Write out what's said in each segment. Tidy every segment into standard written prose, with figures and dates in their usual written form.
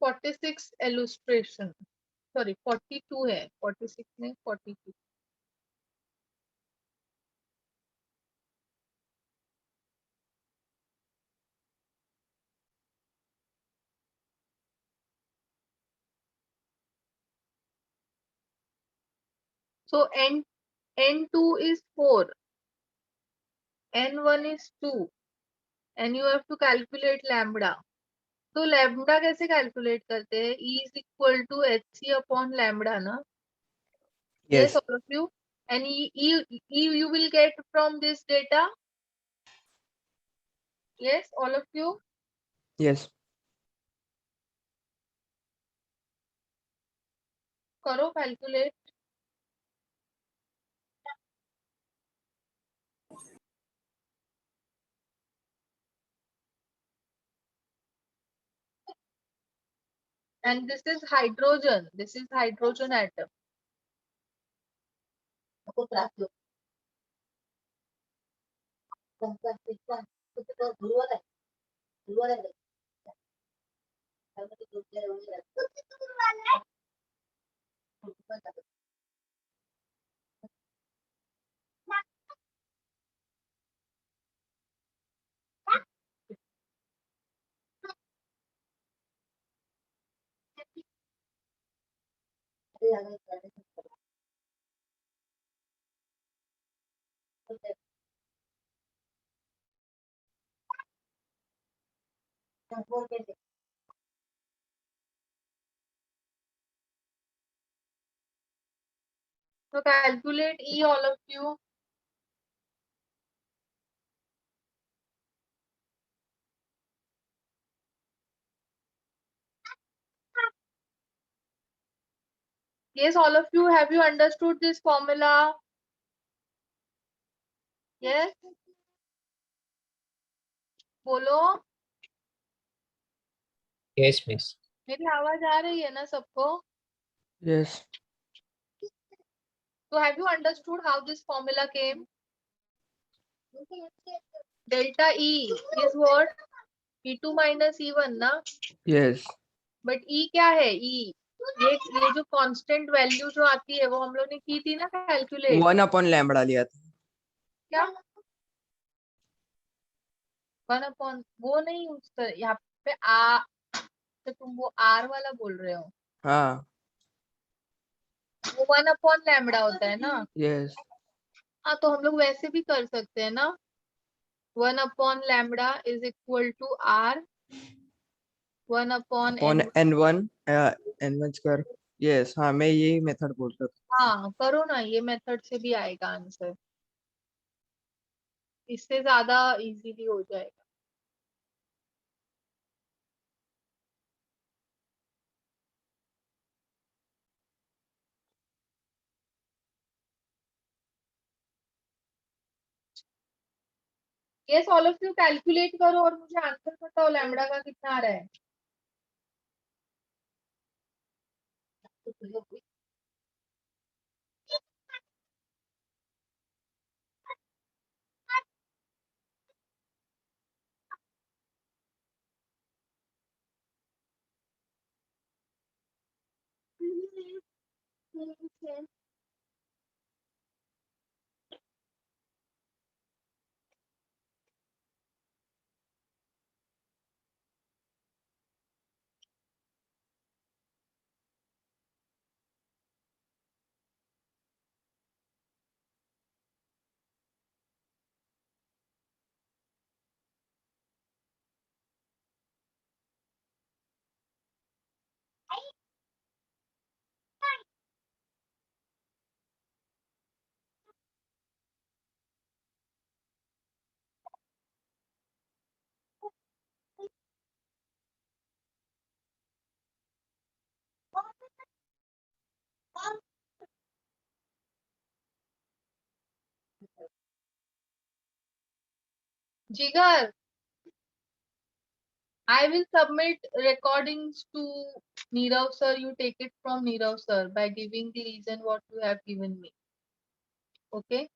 46 illustration, sorry 42 है, 46 में 42. So n2 is 4, n1 is 2, and you have to calculate lambda. तो lambda कैसे calculate करते हैं? E is equal to hc upon lambda, ना? Yes, Yes. all of you. And you will get from this data. Yes, all of you. Yes. करो calculate. And this is hydrogen. This is hydrogen atom. So calculate E, all of you. Yes, all of you. Have you understood this formula? Yes. बोलो. Yes, miss. मेरी आवाज आ रही है ना सबको? Yes. So have you understood how this formula came? Delta E is what? E2 minus E1, ना? Yes. But E क्या है? E ये जो कांस्टेंट वैल्यू जो आती है वो हम लोग ने की थी ना कैलकुलेट. 1 upon lambda लिया था. क्या? 1 अपॉन वो नहीं, यहाँ पे तो तुम वो R वाला बोल रहे हो. हाँ. वो 1 अपॉन लैम्बडा होता है ना. Yes. हाँ, तो हम लोग वैसे भी कर सकते हैं ना. 1 upon lambda is equal to R 1 upon Upon N. n1 n1 square. Yes. हाँ, मैं यही मेथड बोल रहा था. हाँ, करो ना, ये मेथड से भी आएगा आंसर. इससे ज्यादा इजीली हो जाएगा. Yes, all of you calculate करो और मुझे आंसर बताओ लैम्बडा का कितना आ रहा है. जिगर, I will submit recordings to Nirav sir. You take it from Nirav sir by giving the reason what you have given me. Okay.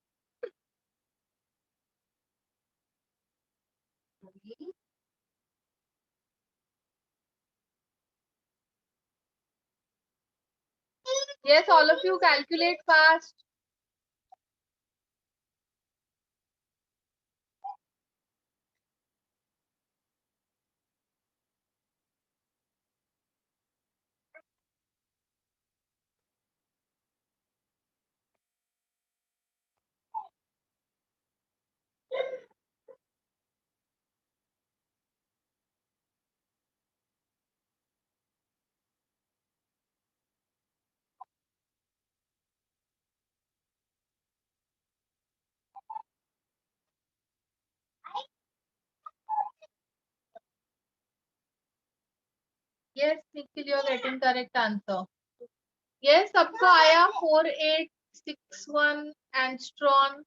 Yes, all of you calculate fast. Yes, Nikhil, you are getting correct answer. Yes, सबको आया 4861 angstrom.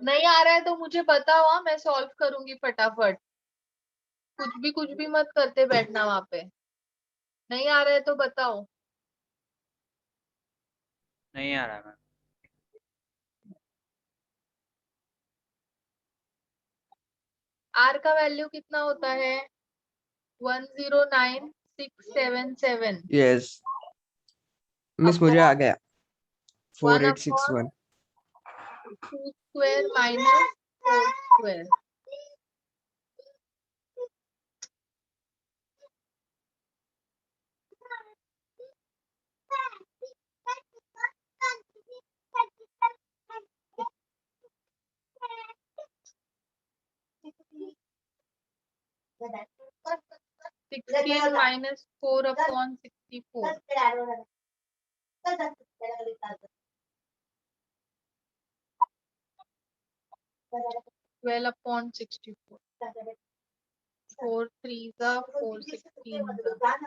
नहीं आ रहा है तो मुझे बताओ, हाँ, मैं सॉल्व करूंगी फटाफट. कुछ भी मत करते बैठना वहां पे. नहीं आ रहा है तो बताओ. नहीं आ रहा मैम. आर का वैल्यू कितना होता है? 109677. यस मिस मुझे आ गया 4861 2 square minus 4 square. Sixteen minus 4/64. 12/64. 4 3s are 4 16s are.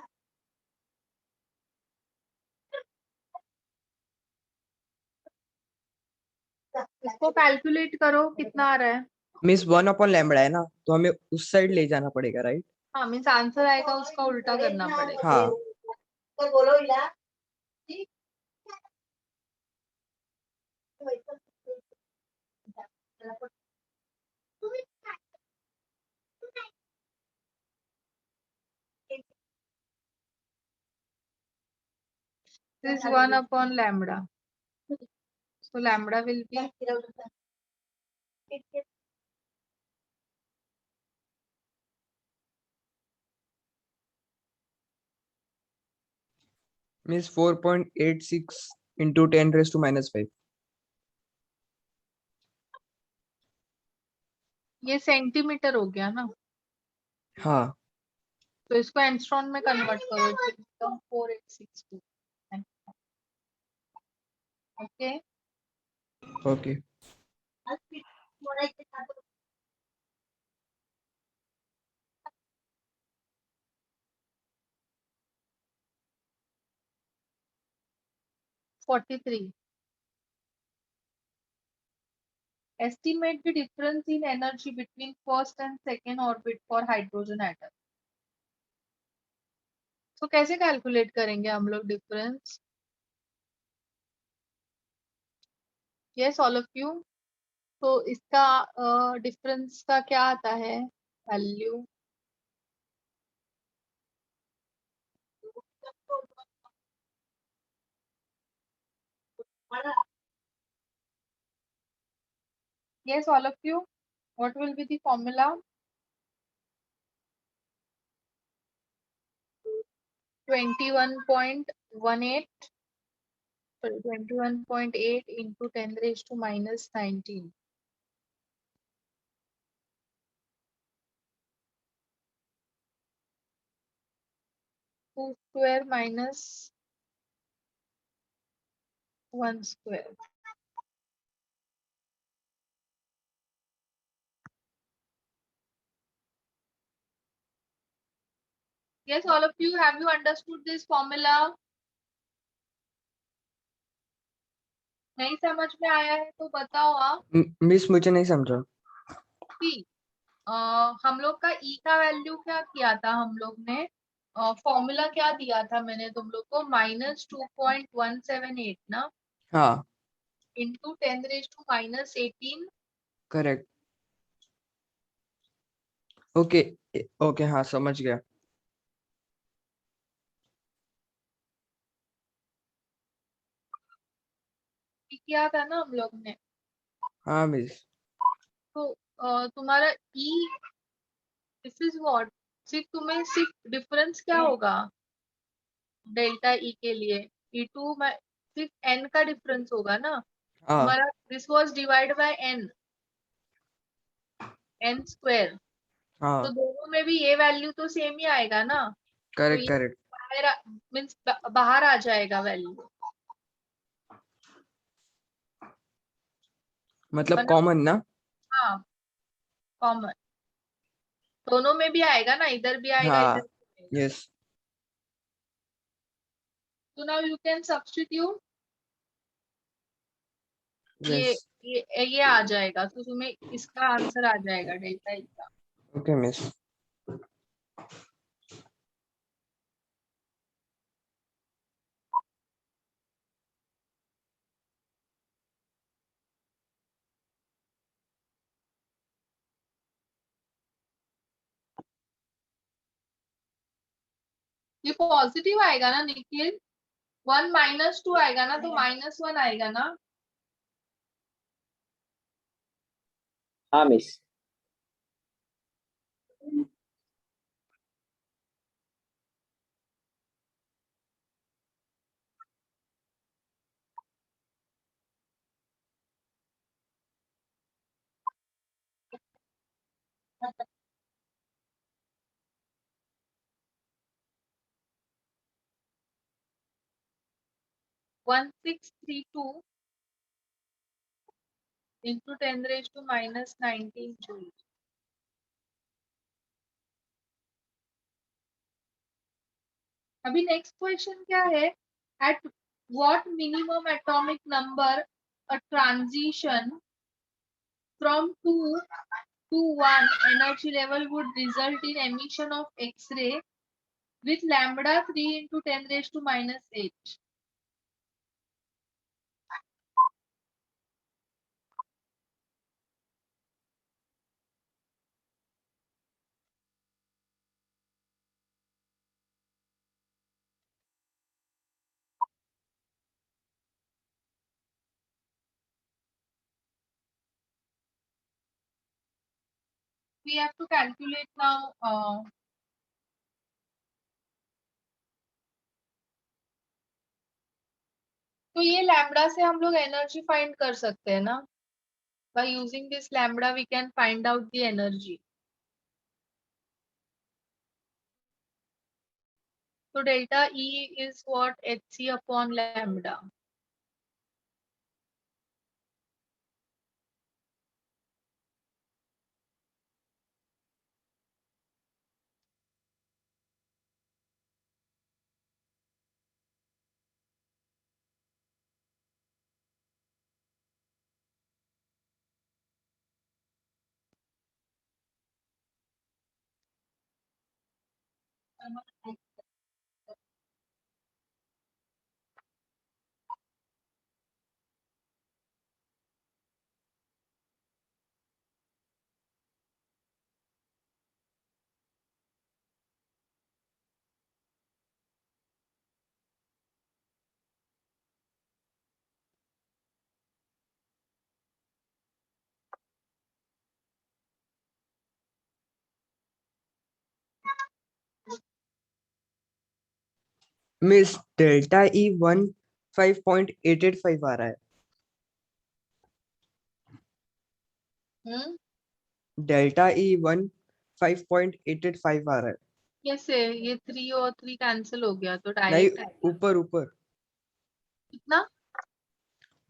इसको कैलकुलेट करो कितना आ रहा है. मिस 1/लैम्बडा है ना, तो हमें उस साइड ले जाना पड़ेगा, राइट? हाँ, मीन्स आंसर आएगा उसका उल्टा करना पड़ेगा. हाँ This is 1/lambda. So lambda will be miss 4.86 into 10⁻⁻5. ये सेंटीमीटर हो गया ना, हाँ तो इसको एंगस्ट्रॉम में कन्वर्ट करो. 4862. Okay. Okay. $43. Estimate the difference in energy between first and second orbit for hydrogen atom. तो कैसे कैलकुलेट करेंगे हम लोग difference? Yes all of you. तो इसका डिफरेंस का क्या आता है value? Yes, all of you. What will be the formula? 21.18. Sorry, 21.8 into 10⁻⁻19. Two square minus 1 square. Yes, all of you, have you understood this formula? नहीं समझ में आया है तो बताओ आप. मिस मुझे नहीं समझा. कि हम लोग का ई का वैल्यू क्या किया था हम लोग ने? फॉर्मूला क्या दिया था मैंने तुम लोग को? -2.178 ना. हाँ into 10 raised to minus 18. Correct. Okay okay, हाँ समझ गया। किया था ना हम लोग ने। हाँ मिस। तो तुम्हारा ई दिस इज व्हाट, सिर्फ तुम्हें सिर्फ डिफरेंस क्या होगा डेल्टा ई के लिए, ई टू में सिर्फ एन का डिफरेंस होगा ना हाँ तुम्हारा। This was divide by n, n square. तो हाँ दोनों में भी ये वैल्यू तो सेम ही आएगा ना, तो करेक्ट ये करेक्ट। बाहर मीन्स बाहर आ जाएगा वैल्यू, है मतलब ना। कॉमन ना। हाँ कॉमन, दोनों में भी आएगा ना, इधर भी आएगा इधर हाँ भी आएगा। यस। तो now you can substitute, yes. ये आ जाएगा, तो तुम्हें इसका आंसर आ जाएगा डेल्टा ई का। Okay miss. ये पॉजिटिव आएगा ना निखिल, 1 माइनस 2 आएगा ना, तो -1 आएगा ना। हाँ miss. One 1632 into 10 raised to minus 19 joule. अभी नेक्स्ट क्वेश्चन क्या है, at what minimum atomic number a transition from 2 to 1 energy level would result in emission of X-ray with lambda 3 into 10 raised to minus 8. We have to calculate now. तो ये lambda से हम लोग energy find कर सकते हैं ना, by using this lambda we can find out the energy. So delta E is what, hc upon lambda. Miss delta E 15.885 आ रहा है। डेल्टा ई 15.885 आ रहा है। कैसे, ये 3 और 3 कैंसिल हो गया तो नहीं, डायरेक्ट आएगा ऊपर ऊपर कितना।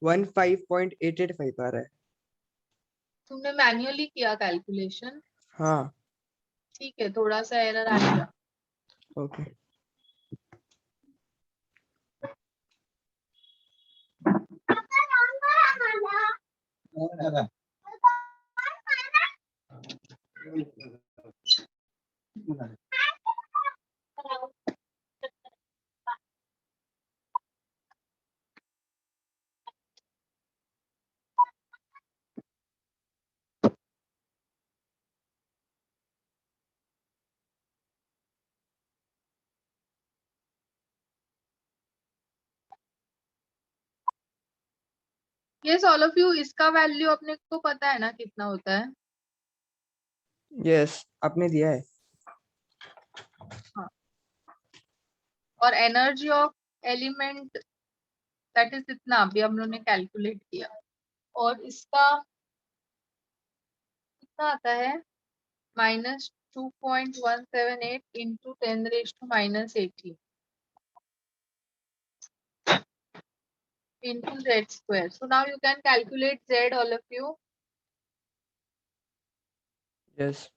15.885 आ रहा है। तुमने मैन्युअली किया कैलकुलेशन, हाँ ठीक है, थोड़ा सा एरर आएगा। Okay. Yes all of you, इसका वैल्यू अपने को पता है ना कितना होता है? यस आपने दिया है। हाँ, और energy of element that is इतना अभी हम लोगों ने कैलकुलेट किया, और इसका कितना आता है? -2.178 into 10⁻⁻18 into z square. So now you can calculate z, all of you. Yes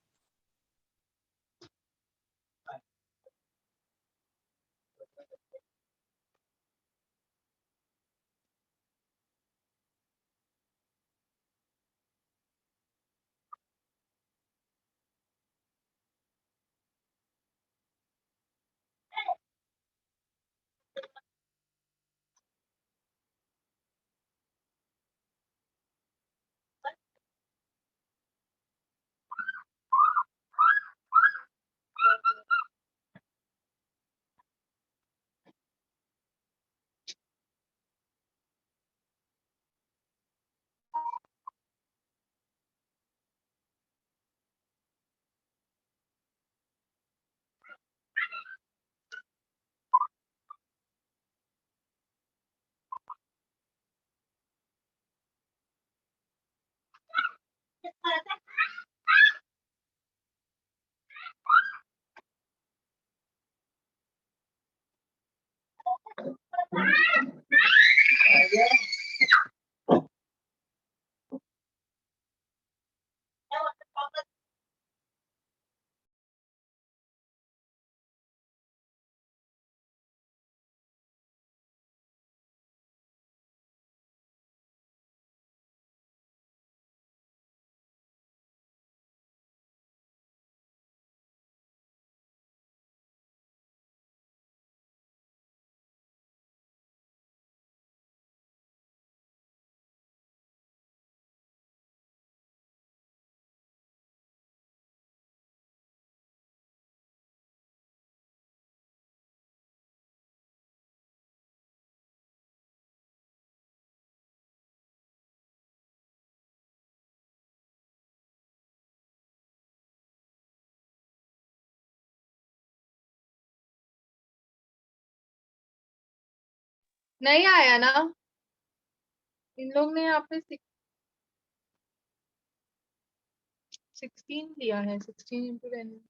नहीं आया ना? इन लोग ने यहाँ पे 16 लिया है, 16 into 10।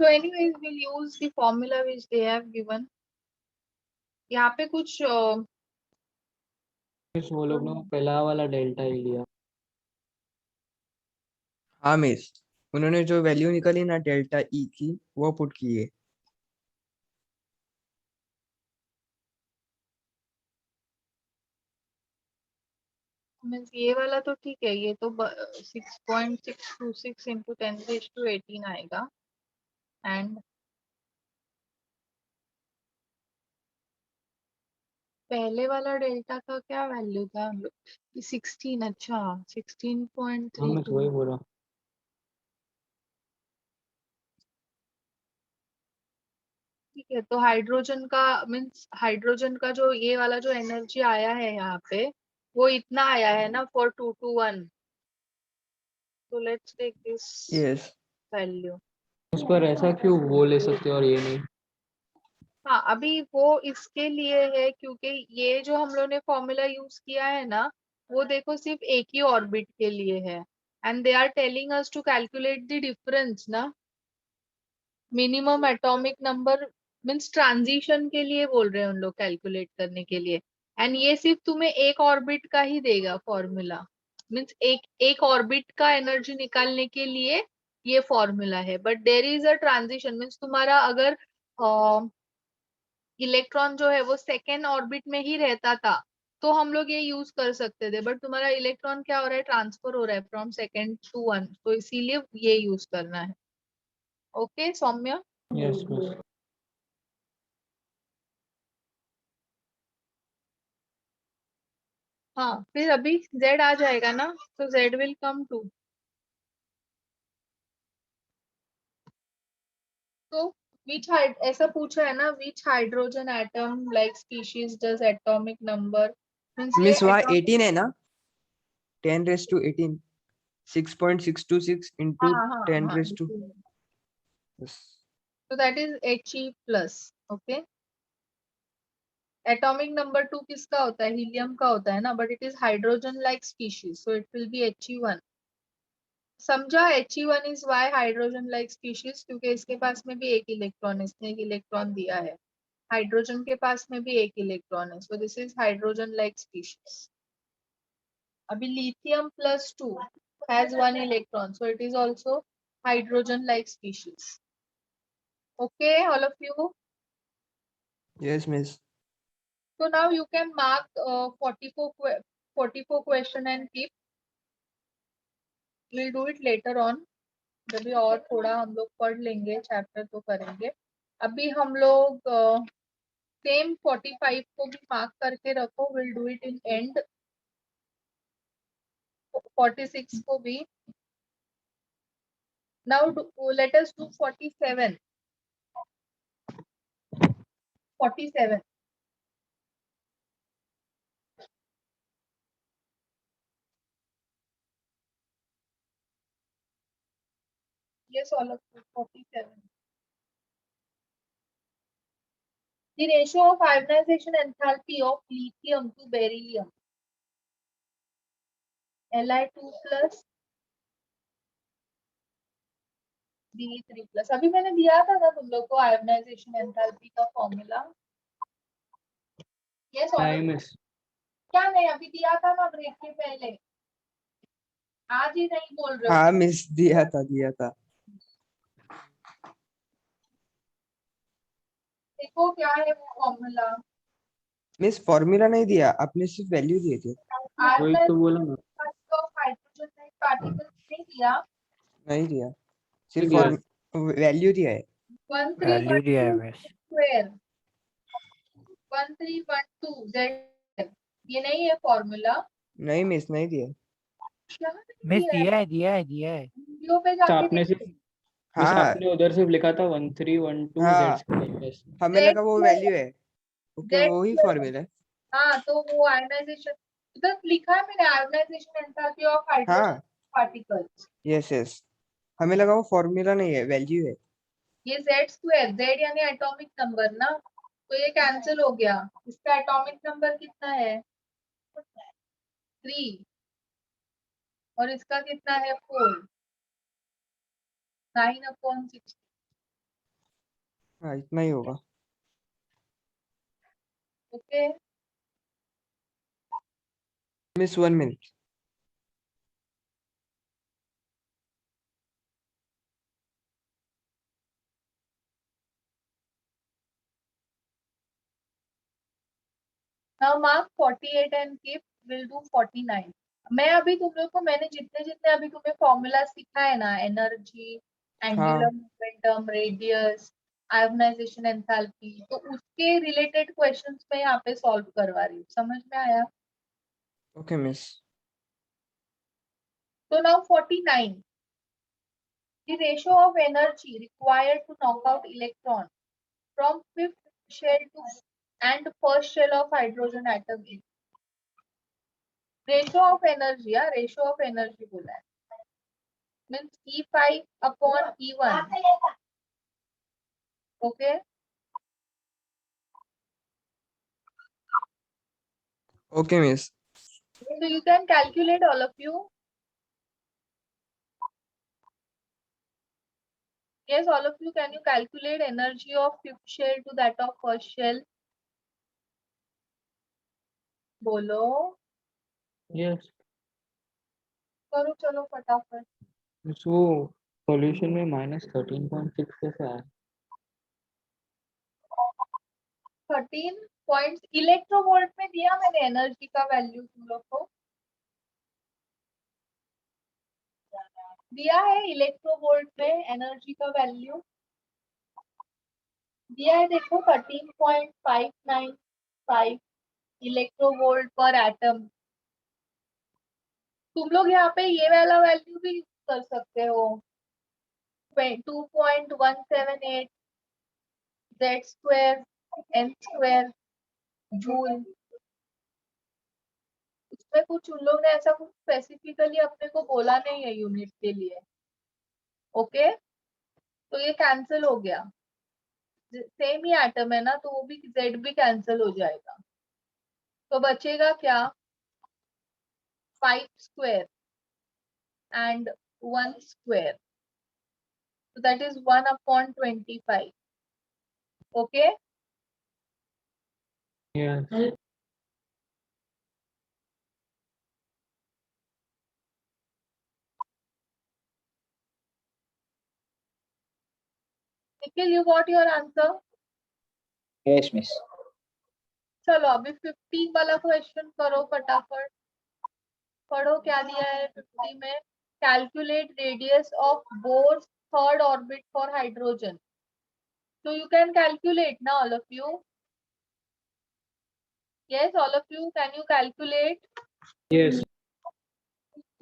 So anyways, we'll use the formula which they have given. यहाँ पे कुछ मिस वो लोग ने पहला वाला डेल्टा ही लिया। हाँ मिस, उन्होंने जो वैल्यू निकाली ना डेल्टा ई की वो पुट की है। मीन्स ये वाला तो ठीक है, ये तो 6.626 into 10⁻18 आएगा। एंड पहले वाला डेल्टा का क्या वैल्यू था? 16। अच्छा, हाँ मिस 16.32। वही बोला। ठीक है, तो हाइड्रोजन का मीन्स हाइड्रोजन का जो ये वाला जो एनर्जी आया है यहाँ पे, वो इतना आया है ना, 4221। तो let's take this yes value. उस पर ऐसा क्यों वो ले सकते और ये नहीं? हाँ, अभी वो इसके लिए है क्योंकि ये जो हम लोग ने फॉर्मूला यूज किया है ना, वो देखो सिर्फ एक ही ऑर्बिट के लिए है। and they are telling us to calculate the difference ना, minimum atomic number means transition के लिए बोल रहे हैं उन लोग कैलकुलेट करने के लिए, एंड ये सिर्फ तुम्हें एक ऑर्बिट का ही देगा फॉर्मूला, मीन्स एक ऑर्बिट का एनर्जी निकालने के लिए ये फॉर्मूला है, but there is a transition means तुम्हारा अगर इलेक्ट्रॉन जो है वो सेकेंड ऑर्बिट में ही रहता था तो हम लोग ये यूज कर सकते थे, बट तुम्हारा इलेक्ट्रॉन क्या हो रहा है, ट्रांसफर हो रहा है फ्रॉम सेकेंड टू वन, तो इसीलिए ये यूज करना है। Okay Saumya, yes miss. हाँ फिर अभी Z आ जाएगा ना, तो Z विल कम टू, तो ऐसा पूछा है ना, which hydrogen atom like species does atomic number, means ये मिस वहाँ atomic- 18 है ना, 10⁻18, 6.626 into हाँ हाँ 10 हाँ, raised to yes. so that is He plus, okay। Atomic number 2 किसका होता है, हीलियम का होता है ना, but it is hydrogen like species, so it will be He1। समझा, He1 is why hydrogen like species, क्योंकि इसके पास में भी एक इलेक्ट्रॉन, इसने एक इलेक्ट्रॉन दिया है, हाइड्रोजन के पास में भी एक इलेक्ट्रॉन है, so this is hydrogen like species. अभी lithium plus 2 has 1 electron, so it is also hydrogen like species. Okay all of you, Yes miss. so now you can mark 44 question and keep, we'll do it later on, जब भी और थोड़ा हम लोग पढ़ लेंगे chapter तो करेंगे। अभी हम लोग सेम 45 को भी मार्क करके रखो, will do it in and, 46 को भी। Now let us do 47। 47 yes all of you, 47 the ratio of ionization enthalpy of lithium to beryllium, Li2 plus Be3 plus, अभी मैंने दिया था ना तुम लोग को आयोनाइजेशन एंथैल्पी का फॉर्मूला, यस ऑल नहीं ऑफ, मिस। क्या नहीं अभी दिया था ना ब्रेक के पहले, आज ही नहीं बोल रहे हो, हाँ मिस, दिया था। देखो क्या है वो फॉर्मूला, मिस फॉर्मूला नहीं दिया आपने, सिर्फ वैल्यू दिए थे। वही तो बोला ना। हाइड्रोजन पार्टिकल्स नहीं दिया, नहीं दिया, नहीं सिर्फ दिया। वैल्यू दिया है। वैल्यू दिया है 1312 मिस। स्क्वायर 1312 Z, ये नहीं है फॉर्मूला, नहीं मिस, नहीं दिया। क्या नहीं मिस दिया है, दिया है। वीडियो पे तो जाके आपने सिर्फ, देखो, मिस हाँ आपने उधर सिर्फ लिखा था 1312 हाँ, Z स्क्वायर बस। हमें लगा वो वैल्यू है। ओके, Z वो ही स्क्वायर, फॉर्मूला है। हाँ तो वो आयोनाइजेशन उधर लिखा है मैंने, आयोनाइजेशन एंथैल्पी ऑफ हाइड्रोजन हाँ पार्टिकल्स, यस यस, हमें लगा वो फॉर्मूला नहीं है, वैल्यू है। ये Z स्क्वायर, Z यानी एटॉमिक नंबर ना, तो ये कैंसिल हो गया, इसका एटॉमिक नंबर कितना है 3, और इसका कितना है 4, 9/6, हाँ इतना ही होगा। Okay. Miss 1 minute. Now mark 48 and keep, will do 49। मैं अभी तुम लोग को, मैंने जितने जितने अभी तुम्हें फॉर्मूला सिखा है ना, एनर्जी, एंगुलर हाँ मोमेंटम, रेडियस, आयोनाइजेशन एंथैल्पी, तो उसके रिलेटेड क्वेश्चंस मैं यहाँ पे सॉल्व करवा रही हूँ, समझ में आया? Okay miss. तो now 49, the ratio of energy required to knock out electron from fifth shell to and first shell of hydrogen atom is, ratio of energy, yeah, ratio of energy बोला है, means E5 upon E1, okay। Okay miss. So you can calculate all of you, Yes, all of you, can you calculate energy of fifth shell to that of first shell? बोलो, yes करो चलो फटाफट. So solution में -13.6 कैसे आया 13 points electronvolt में दिया मैंने एनर्जी का वैल्यू तुम लोग को. दिया है इलेक्ट्रोवोल्ट में एनर्जी का वैल्यू दिया है. देखो 13.595 इलेक्ट्रोवोल्ट पर एटम. तुम लोग यहाँ पे ये वाला वैल्यू भी यूज कर सकते हो. 2.178 z square n square joule. उसमें कुछ उन लोग ने ऐसा कुछ स्पेसिफिकली अपने को बोला नहीं है यूनिट के लिए. ओके, तो ये कैंसिल हो गया. सेम ही एटम है ना, तो वो भी z भी कैंसिल हो जाएगा. तो बचेगा क्या 5 square and 1 square. So that is 1/25. Okay. Yes Nikhil, you got your answer? Yes, miss. चलो अभी 50 वाला क्वेश्चन करो फटाफट. पढ़ो क्या दिया है 50 में. Calculate radius of bourse third orbit for hydrogen. So you can calculate now, all of you. Yes, all of you, can you calculate? Yes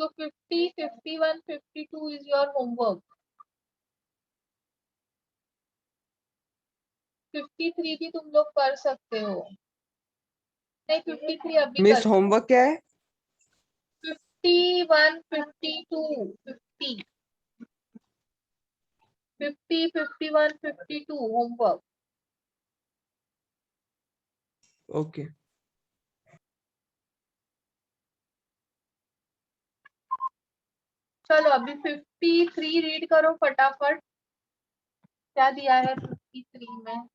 So 50, 51, 52 is your homework. 53 भी तुम लोग कर सकते हो. नहीं 53 अभी मिस कर. होमवर्क क्या है 51, 52, 50, 50, 51, 52 homework. ओके चलो अभी 53 रीड करो फटाफट. क्या दिया है 53 में?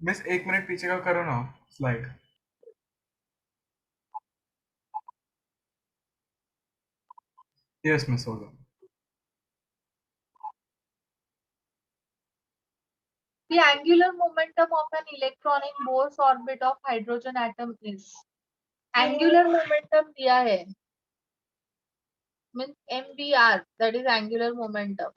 मिस 1 मिनट पीछे का करो ना स्लाइड. यस मिस हो गया. The angular momentum of an electron in Bohr's orbit of hydrogen atom is. Angular momentum दिया है. Means MVR, that is angular momentum.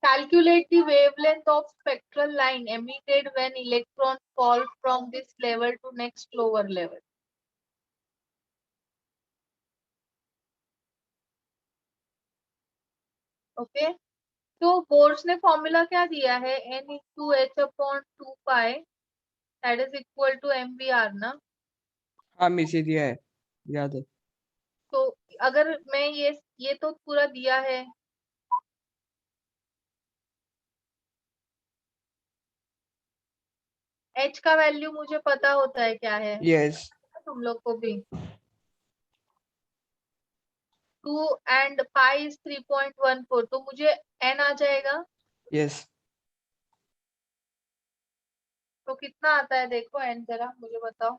Calculate the wavelength of spectral line emitted when electrons fall from this level to next lower level. Okay. तो bourse ने formula क्या दिया है n into h upon 2 pi that is equal to MVR ना. हाँ miss ये दिया है याद है तो अगर मैं ये तो पूरा दिया है. h का वैल्यू मुझे पता होता है क्या है. यस तुम लोग को भी 2 and pi is 3.14 तो मुझे n आ जाएगा. यस तो कितना आता है देखो n जरा मुझे बताओ.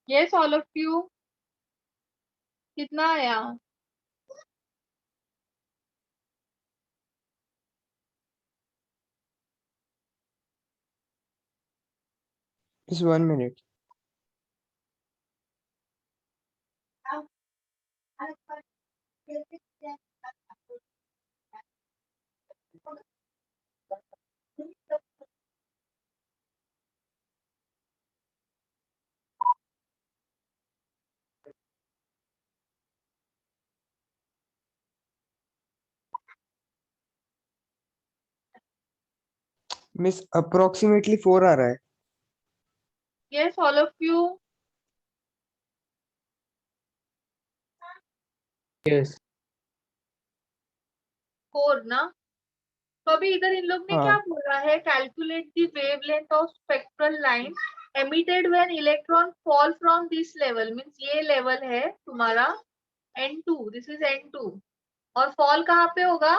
Yes, all of you. कितना आया? Just 1 minute. मिस अप्रोक्सीमेटली 4 आ रहा है. Yes, all of you. Yes. 4 ना? तो अभी इधर इन लोग ने क्या हाँ. बोला है? Calculate the wavelength of spectral line emitted when electron fall from this level, means ये लेवल है तुम्हारा n2, दिस इज n2, और फॉल कहाँ पे होगा?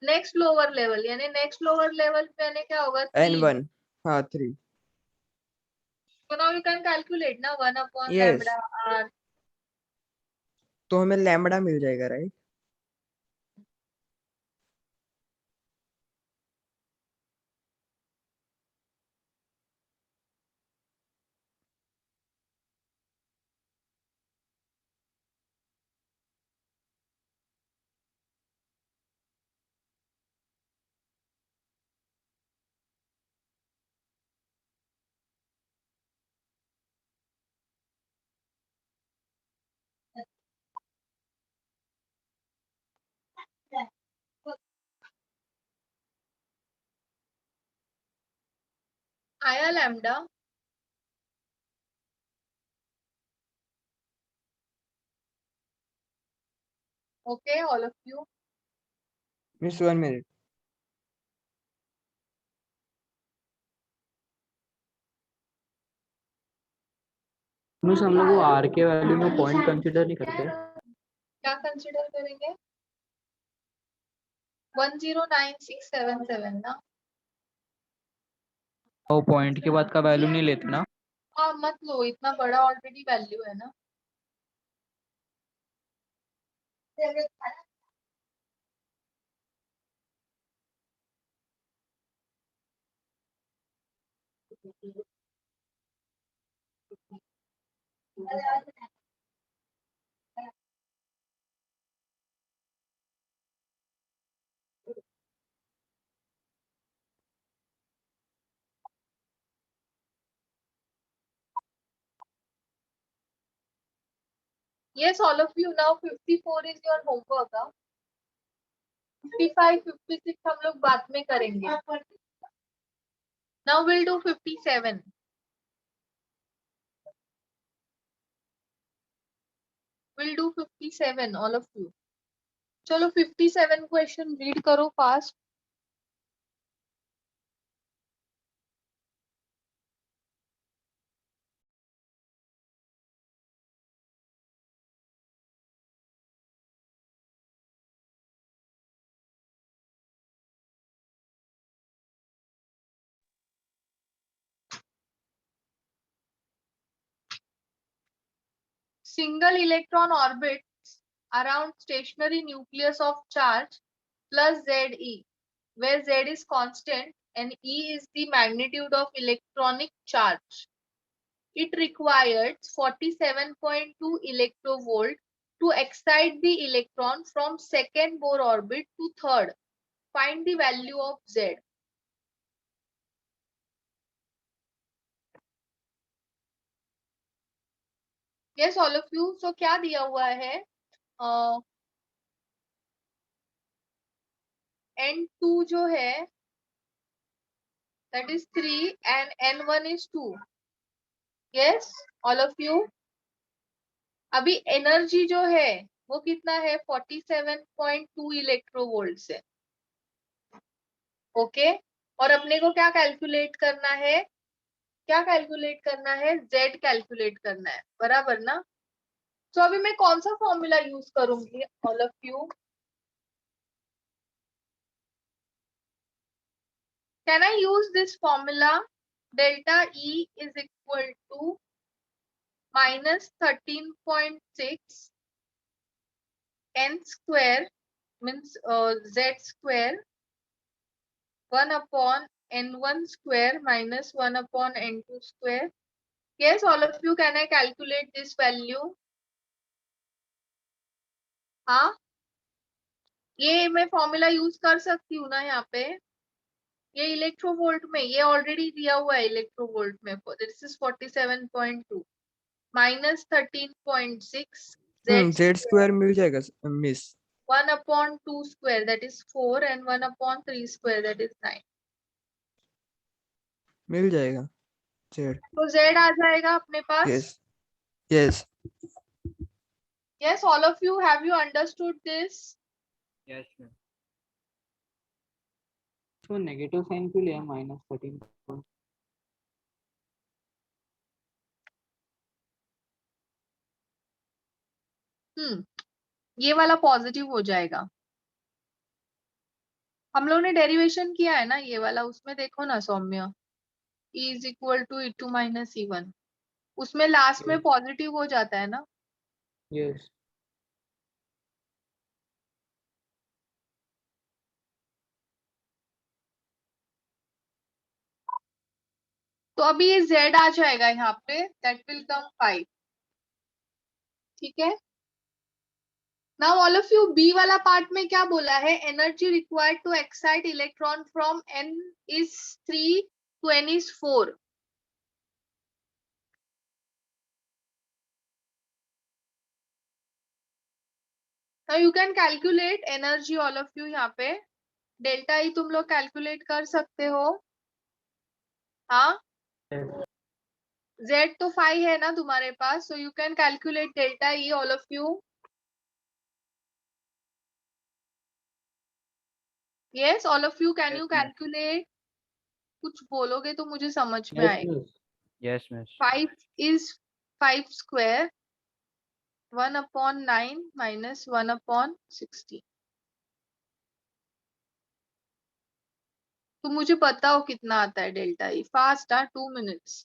नेक्स्ट लोअर लेवल, यानी नेक्स्ट लोअर लेवल पे यानी क्या होगा? 3. N1. हाँ 3. So now you can calculate ना 1 upon Yes. lambda r. तो हमें लैम्बडा मिल जाएगा, राइट? आया lambda? Okay all of you. Miss 1 minute. Miss हम लोग वो आर के वैल्यू में पॉइंट कंसीडर नहीं करते. क्या कंसीडर करेंगे? 109677 ना? वो पॉइंट के बाद का वैल्यू नहीं लेते ना. हाँ मत लो, इतना बड़ा ऑलरेडी वैल्यू है ना. Yes, all of you, now 54 is your homework. 55, 56 हम लोग बाद में करेंगे. Now we'll do 57. We'll do 57, all of you. चलो 57 क्वेश्चन रीड करो fast. Single electron orbits around stationary nucleus of charge plus Ze, where Z is constant and E is the magnitude of electronic charge. It requires 47.2 electrovolt to excite the electron from second Bohr orbit to third. Find the value of Z. Yes, all of you. So क्या दिया हुआ है? N2 जो है that is 3 and N1 is 2. Yes, all of you. अभी energy जो है वो कितना है? 47.2 इलेक्ट्रोवोल्ट से. ओके, और अपने को क्या कैलकुलेट करना है? क्या कैलकुलेट करना है? Z कैलकुलेट करना है, बराबर ना? तो अभी मैं कौन सा फॉर्मूला यूज करूंगी? All of you, can I use this formula? Delta E is equal to -13.6 n square means z square 1 upon n1 square minus 1 upon n2 square. Yes, all of you, can I calculate this value? हाँ, ये मैं formula use कर सकती हूँ ना यहाँ पे? ये इलेक्ट्रोवोल्ट में, ये ऑलरेडी दिया हुआ है इलेक्ट्रोवोल्ट में. This is 47.2 minus 13.6 z Z square मिल जाएगा miss. 1 upon 2 square that is 4 and 1 upon 3 square that is 9. मिल जाएगा जेड. तो z आ जाएगा अपने पास. Yes yes. Yes, all of you, have you understood this? Yes, ma'am. तो नेगेटिव साइन क्यों लिया -13? ये वाला पॉजिटिव हो जाएगा. हम लोग ने डेरिवेशन किया है ना ये वाला, उसमें देखो ना सौम्य, e is equal to e2 minus e1, उसमें लास्ट में पॉजिटिव हो जाता है ना. यस. तो अभी ये z आ जाएगा यहाँ पे, दैट विल कम 5. ठीक है. Now all of you, B वाला पार्ट में क्या बोला है? Energy required to excite electron from n is 3 to n is 4. Now you can calculate energy, all of you. यहाँ पे डेल्टा ई तुम लोग कैलकुलेट कर सकते हो. हाँ, z तो 5 है ना तुम्हारे पास, so you can calculate delta E, all of you. Yes, all of you, can Yes, you ma'am. calculate? कुछ बोलोगे तो मुझे समझ में यस आएगा. Miss. Yes, miss. 5 is 5 square 1 upon 9 minus 1 upon 16. तो मुझे बताओ कितना आता है delta E. Fast 2 minutes.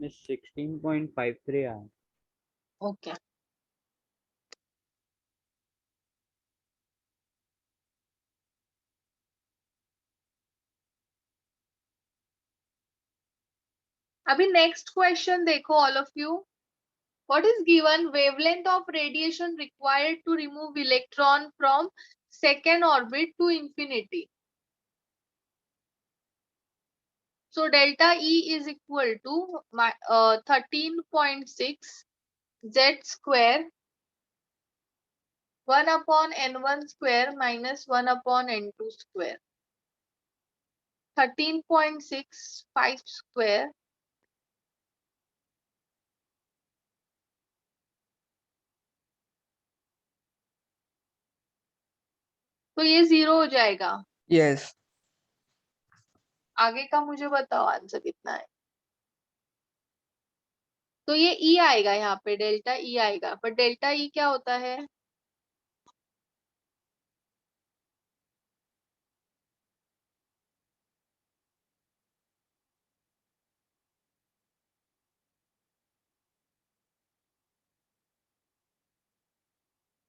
Miss 16.53 आया. ओके. अभी नेक्स्ट क्वेश्चन देखो all of you. What is given? Wavelength of radiation required to remove electron from second orbit to infinity. So delta E is equal to 13.6 z square 1 upon n1 square minus 1 upon n2 square. 13.65 square तो ये 0 हो जाएगा. Yes. आगे का मुझे बताओ answer कितना है. तो ये E आएगा यहाँ पे, डेल्टा E आएगा. पर डेल्टा E क्या होता है?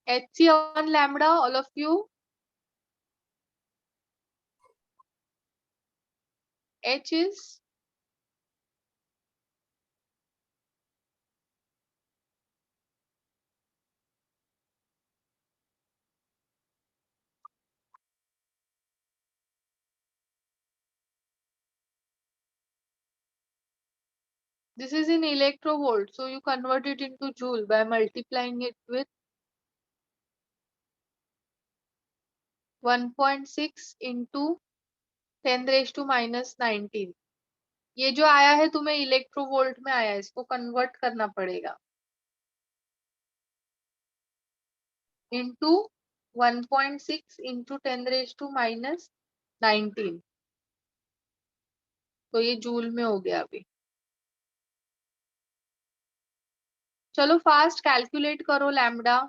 Hc on lambda, all of you. H is this is in electrovolt, so you convert it into joule by multiplying it with 1.6 into 10⁻⁻19। ये जो आया है तुम्हें इलेक्ट्रोवोल्ट में आया है, इसको कन्वर्ट करना पड़ेगा इंटू 1.6 इंटू 10⁻⁻19। तो ये जूल में हो गया अभी। चलो फास्ट कैलकुलेट करो lambda.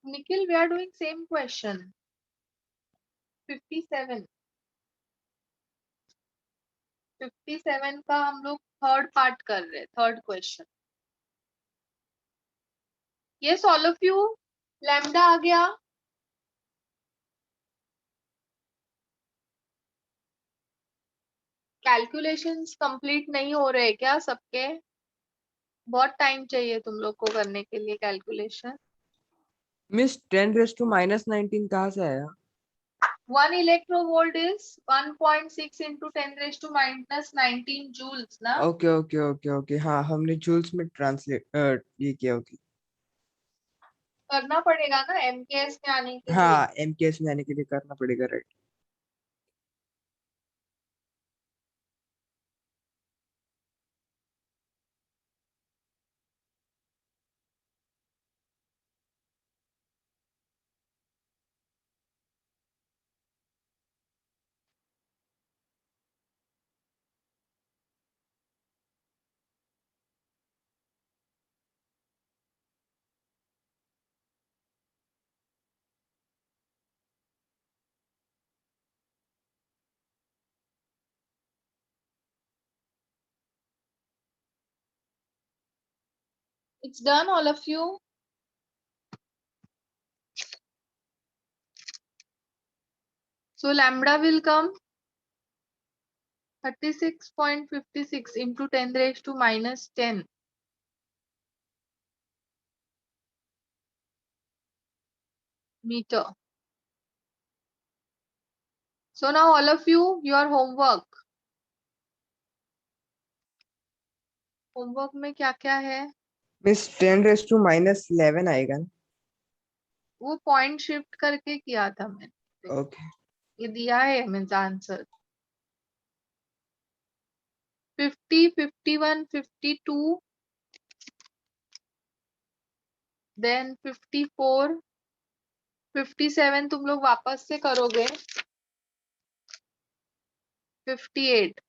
Nikhil, we are doing same question 57। 57 का हम लोग थर्ड पार्ट कर रहे हैं, third question. Yes all of you, lambda आ गया। कैलकुलेशंस कंप्लीट नहीं हो रहे क्या सबके? बहुत टाइम चाहिए तुम लोग को करने के लिए कैलकुलेशन। मिस 10⁻⁻19 कहाँ से आया? 1 electrovolt is 1.6 into 10⁻⁻19 joules ना। ओके ओके ओके ओके, हाँ हमने जूल्स में ट्रांसलेट ये किया। ओके करना पड़ेगा ना एमकेएस में आने के लिए। हाँ, एमकेएस में आने के लिए करना पड़ेगा, right. It's done all of you. So lambda will come 36.56 into 10⁻⁻10 meter. So now all of you, your homework में क्या क्या है? मिस 10⁻⁻11 आएगा ना? वो पॉइंट शिफ्ट करके किया था मैंने। ओके ये दिया है मीन्स आंसर 50, 51, 52, देन 54, 57 तुम लोग वापस से करोगे। 58,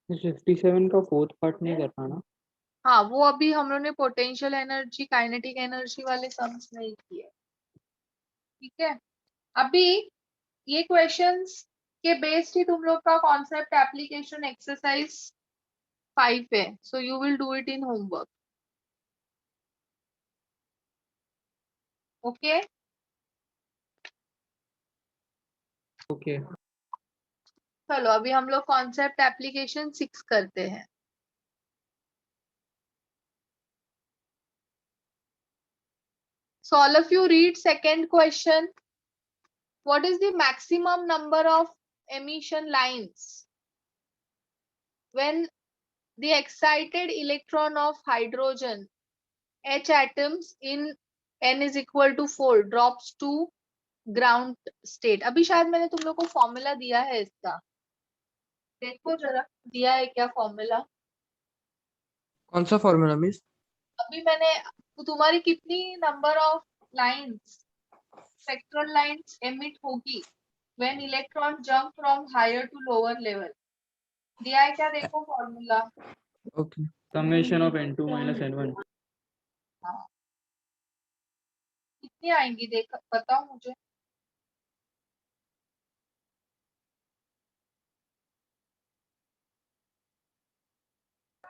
57 का फोर्थ पार्ट नहीं करना ना? हाँ वो अभी हम लोग ने पोटेंशियल एनर्जी काइनेटिक एनर्जी वाले सम्स नहीं किए, ठीक है। अभी ये क्वेश्चंस के बेस्ड ही तुम लोग का कॉन्सेप्ट एप्लीकेशन एक्सरसाइज 5 है, so you will do it in homework, okay. Okay चलो अभी हम लोग कॉन्सेप्ट एप्लीकेशन 6 करते हैं। So all of you read second question. What is the maximum number of emission lines when the excited electron of hydrogen H atoms in n is equal to 4 drops to ground state? अभी शायद मैंने तुम लोग को formula दिया है इसका, देखो जरा दिया है क्या फॉर्मूला। कौन सा फॉर्मूला मिस? अभी मैंने तुम्हारी कितनी number of lines spectral lines emit होगी when electron jump from higher to lower level, दिया है क्या देखो formula. Okay summation of n2 - n1। हाँ कितनी आएंगी देख बताओ मुझे।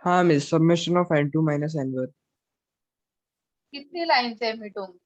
हाँ miss, summation of n2 minus n1। कितनी लाइन से एमिट होंगी?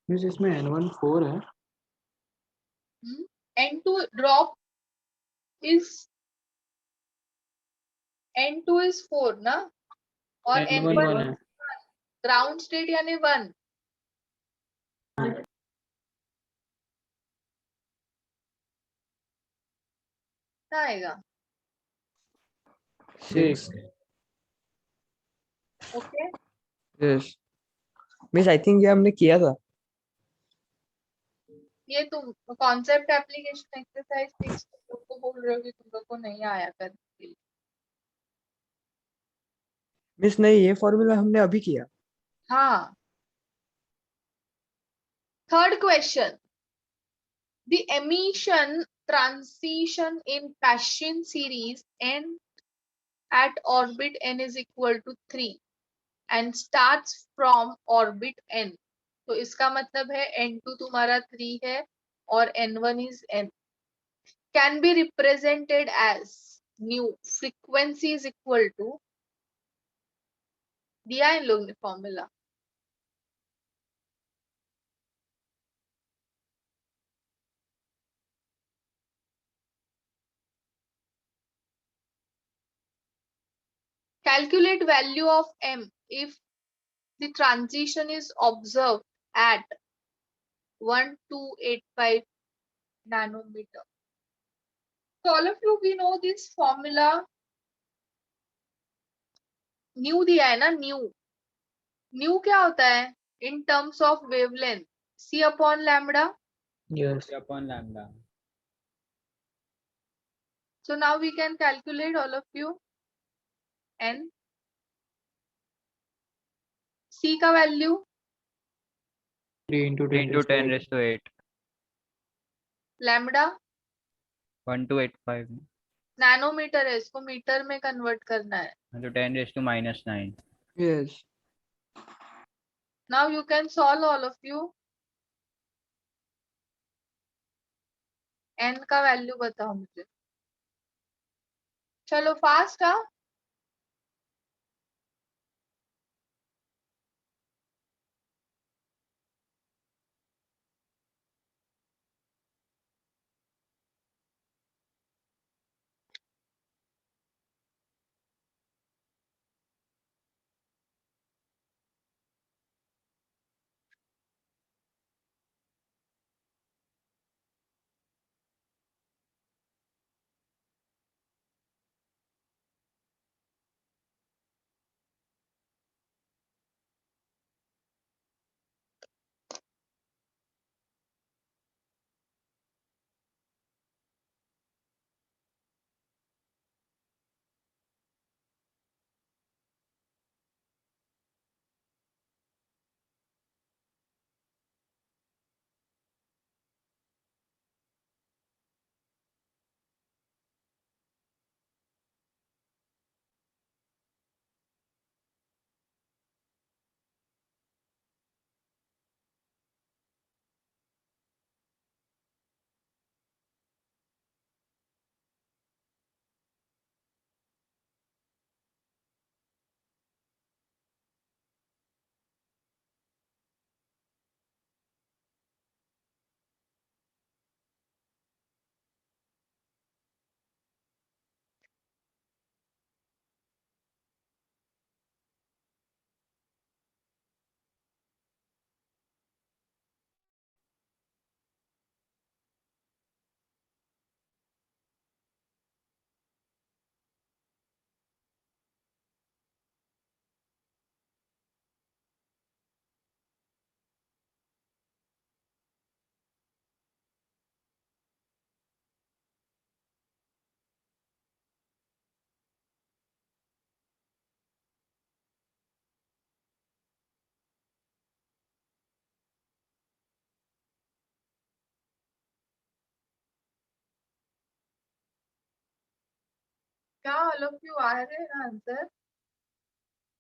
मीन्स इसमें n1 4 है। n2 drop is n2 is 4 ना, और n1 n1 1 है। ग्राउंड स्टेट यानी 1। क्या आएगा? 6। Okay yes miss, I think ये हमने किया था। ये तुम कॉन्सेप्ट एप्लीकेशन एक्सरसाइज 6 तुम लोग को बोल रहे हो कि तुम लोग को नहीं आया करने के लिए। मिस नहीं, ये फॉर्मूला हमने अभी किया। हाँ third question, the emission transition in Paschen series n at orbit n is equal to 3 and starts from orbit n। तो इसका मतलब है n2 तुम्हारा 3 है और n1 is n, can be represented as nu frequency is equal to, दिया इन लोग ने formula. Calculate value of m if the transition is observed at 1285 nanometer. So all of you we know this formula, new दिया है ना, new क्या होता है in terms of wavelength, c upon lambda. Yes. upon lambda. So now we can calculate all of you n, c का value 3 into 3 10 into raised to 10 8. raised to 8. Lambda 1285. Nanometre है, इसको metre में convert करना है। Into 10 raised to minus 9. Yes Now you can solve all of you, n का value बताओ मुझे। चलो फास्ट हाँ। क्या ऑल ऑफ यू आ रहे हैं आंसर?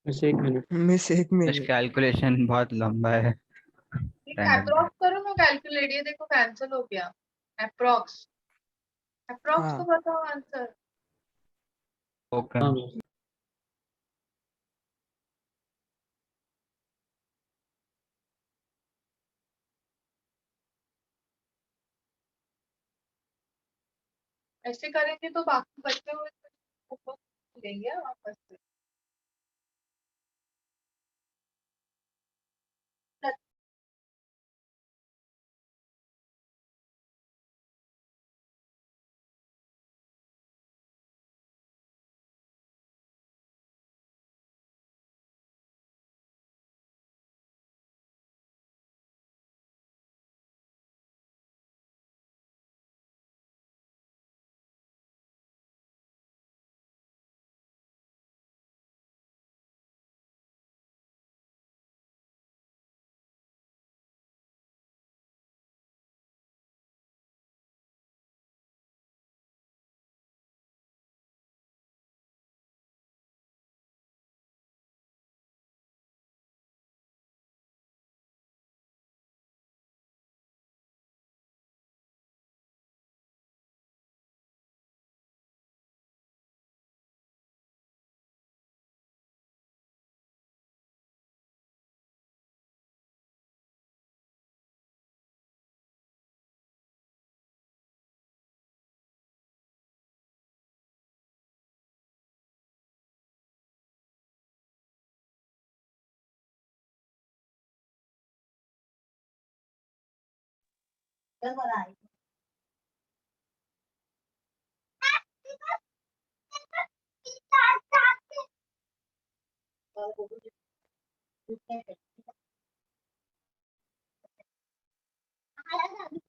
बस एक मिनट। मिस एक बस मिनट। कैलकुलेशन बहुत लंबा है। ठीक है, Random. अप्रोक्स करो ना, कैलकुलेट। ये देखो कैंसिल हो गया। अप्रोक्स अप्रोक्स तो हाँ बताओ आंसर। ओके। हाँ मिस। ऐसे करेंगे तो बाकी बचे हुए तो लेंगे वापस से।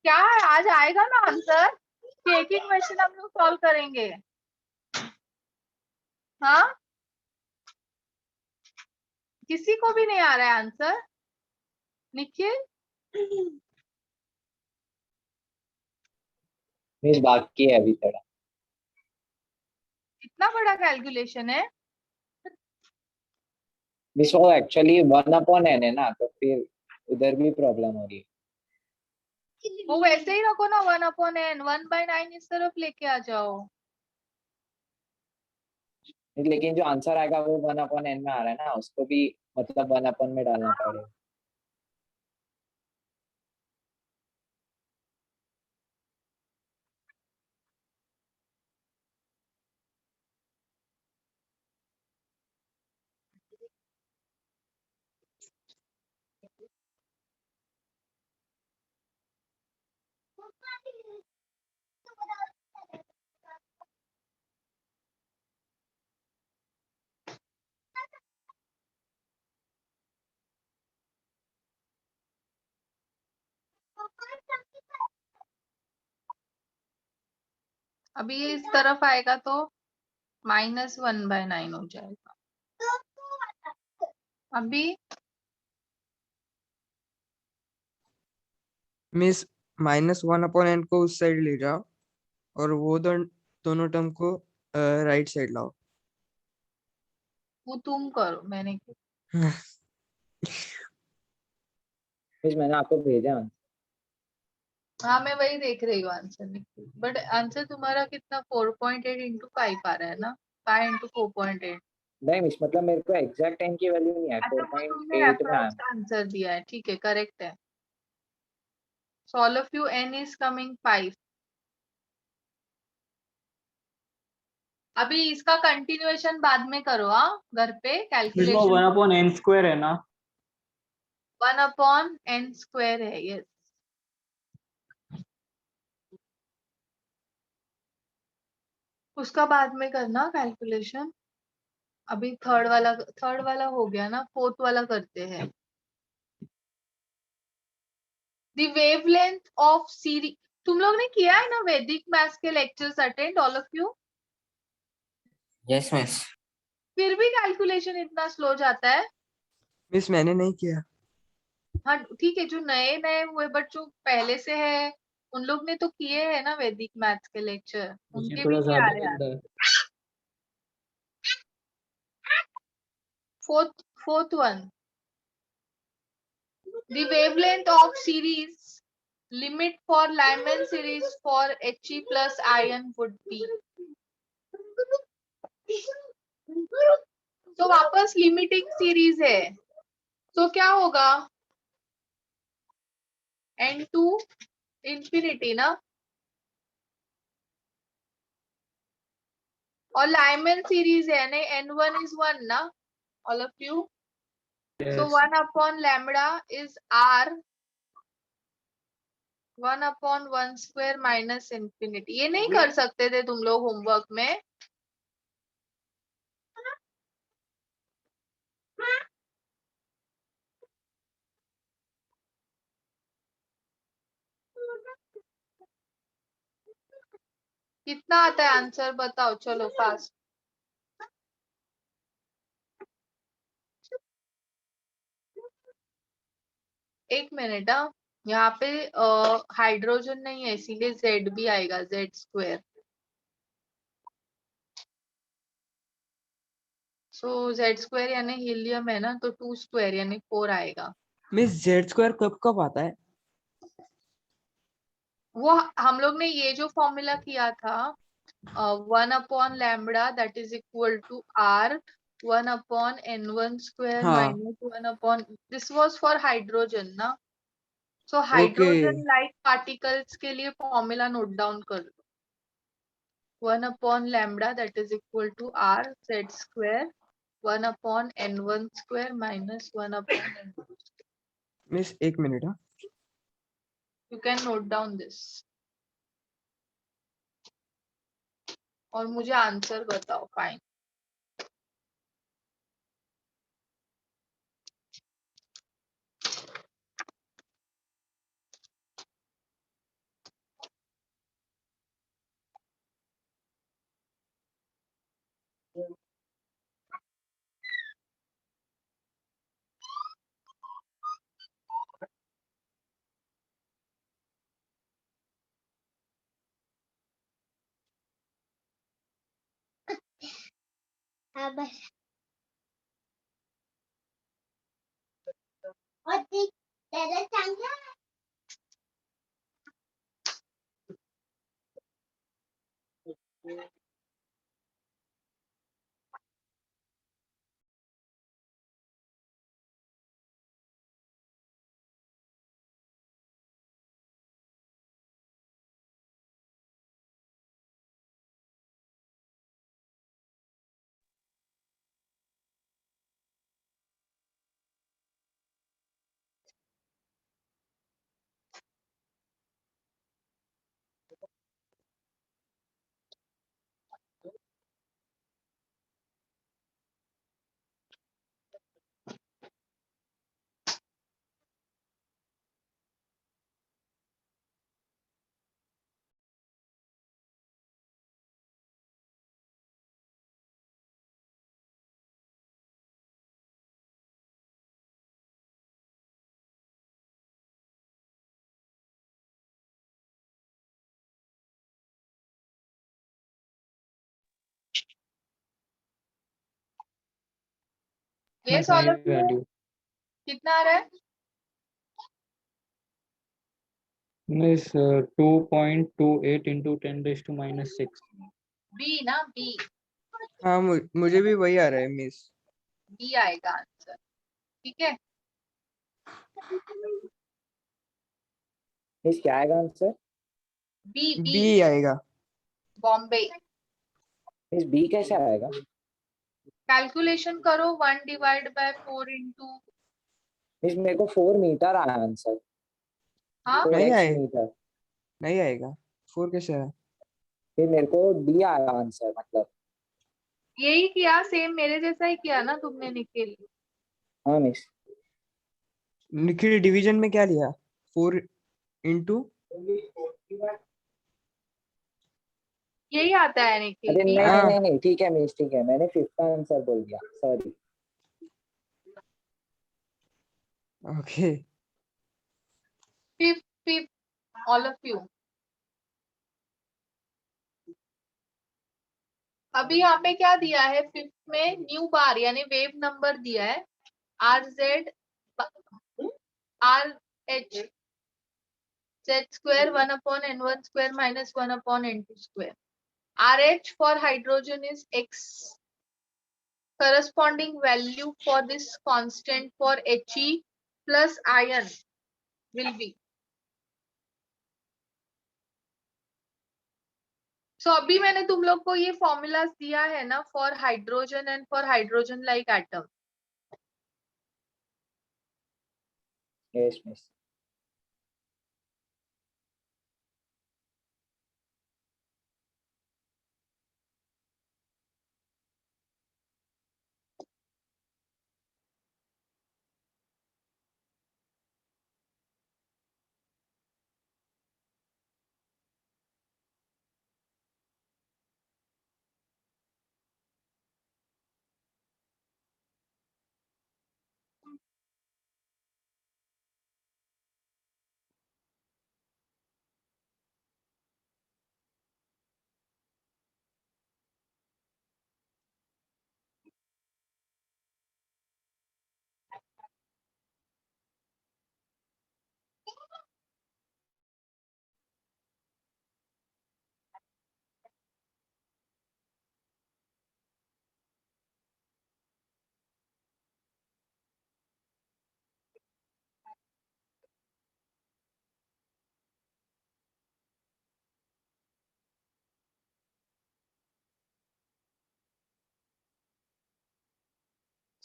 क्या आज आएगा ना आंसर कि एक एक क्वेश्चन हम लोग सॉल्व करेंगे? हाँ, किसी को भी नहीं आ रहा है आंसर? निखिल, मिस बाकी है अभी थोड़ा। इतना बड़ा कैलकुलेशन है? मिस वो एक्चुअली 1/n है ना, तो फिर उधर भी प्रॉब्लम हो रही है। वो वैसे ही रखो ना, 1/n, 1/9 इस तरफ लेके आ जाओ। लेकिन जो आंसर आएगा वो 1/n में आ रहा है ना, उसको भी मतलब 1/n में डालना पड़ेगा। अभी ये इस तरफ आएगा तो -1/9 हो जाएगा। अभी मिस -1/n को उस साइड ले जाओ और वो दोनों टर्म को राइट साइड लाओ। वो तुम करो, मैंने किया। मिस मैंने आपको भेजा। हाँ, मैं वही देख रही हूँ आंसर। बट आंसर तुम्हारा कितना 4.8 इंटू 5 आ रहा है ना? 5 इंटू 4.8। नहीं मिस, मतलब मेरे को एग्जैक्ट n की वैल्यू नहीं है, अच्छा, वो तुमने 4.8 में आया। अप्रोक्स आंसर दिया है, ठीक है, करेक्ट है। So all of you, n is coming 5. अभी इसका कंटिन्यूएशन बाद में करो, हाँ, घर पे मिस वो कैलकुलेशन। 1/n² है ना? 1/n² है, यस। उसका बाद में करना कैलकुलेशन। अभी थर्ड वाला हो गया ना, फोर्थ वाला करते हैं। The wavelength of series. तुम लोग ने किया है ना वैदिक मैथ्स के lectures attend, all of you? Yes miss. फिर भी कैलकुलेशन इतना स्लो जाता है? मिस मैंने नहीं किया। हाँ ठीक है, जो नए नए हुए, बट जो पहले से है उन लोग ने तो किए हैं ना वैदिक मैथ्स के लेक्चर, मुझे उनके भी थोड़ा नहीं आ ज्यादा रहे लग यार। रहा है। fourth one. The wavelength of series limit for Lyman series for He plus ion would be. तो वापस लिमिटिंग सीरीज है, तो क्या होगा? n टू इंफिनिटी ना, और लाइमन सीरीज है नहीं, n1 is 1 ना, all of you. So Yes. 1 upon lambda is r 1 upon 1 square minus infinity. ये नहीं कर सकते थे तुम लोग होमवर्क में? कितना आता है आंसर बताओ, चलो फास्ट. एक मिनट. हाँ, यहाँ पे हाइड्रोजन नहीं है इसीलिए जेड भी आएगा, जेड स्क्वायर. सो जेड स्क्वायर यानी हीलियम है ना, तो 2 स्क्वायर यानी 4 आएगा. मिस जेड स्क्वायर कब कब आता है? वो हम लोग ने ये जो फॉर्मूला किया था, 1 upon lambda that is equal to r 1 upon n1 square हाँ. minus 1 upon, this was for hydrogen ना. So Okay. hydrogen like particles के लिए फॉर्मूला नोट डाउन कर लो. 1 upon lambda that is equal to r z square 1 upon n1 square minus 1 upon n2 square. Miss एक minute. हाँ, You can note down this. और मुझे answer बताओ. Fine. Yes, My all of you. value. कितना आ रहा है? Miss 2.28 into 10 raised to minus 6. B ना, B. हाँ, मुझे भी वही आ रहा है मिस. बी आएगा आंसर. ठीक है. मिस क्या आएगा आंसर? बी बी बी आएगा. बॉम्बे. मिस बी कैसे आएगा? कैलकुलेशन करो. 1 डिवाइड बाय 4 इंटू. मिस मेरे को 4 मीटर आया आंसर. हाँ, 4 नहीं x आए, मीटर. नहीं आएगा. 4 कैसे आया? फिर मेरे को डी आया आंसर. मतलब यही किया, सेम मेरे जैसा ही किया ना तुमने निखिल. हाँ मिस. निखिल डिवीजन में क्या लिया? 4 इंटू. यही आता है निखिल. अरे बी. नहीं हाँ. नहीं नहीं ठीक है मिस, ठीक है. मैंने 5th का आंसर बोल दिया. Sorry. Okay. Fifth, all of you. अभी यहाँ पे क्या दिया है, फिफ्थ में न्यू बार यानी वेव नंबर दिया है RZ RH Z square 1 upon N1 square minus 1 upon N2 square. RH for hydrogen is X. Corresponding value for this constant for He plus iron will be. So अभी मैंने तुम लोग को ये formulas दिया है ना for hydrogen and for hydrogen like atom. Yes, miss.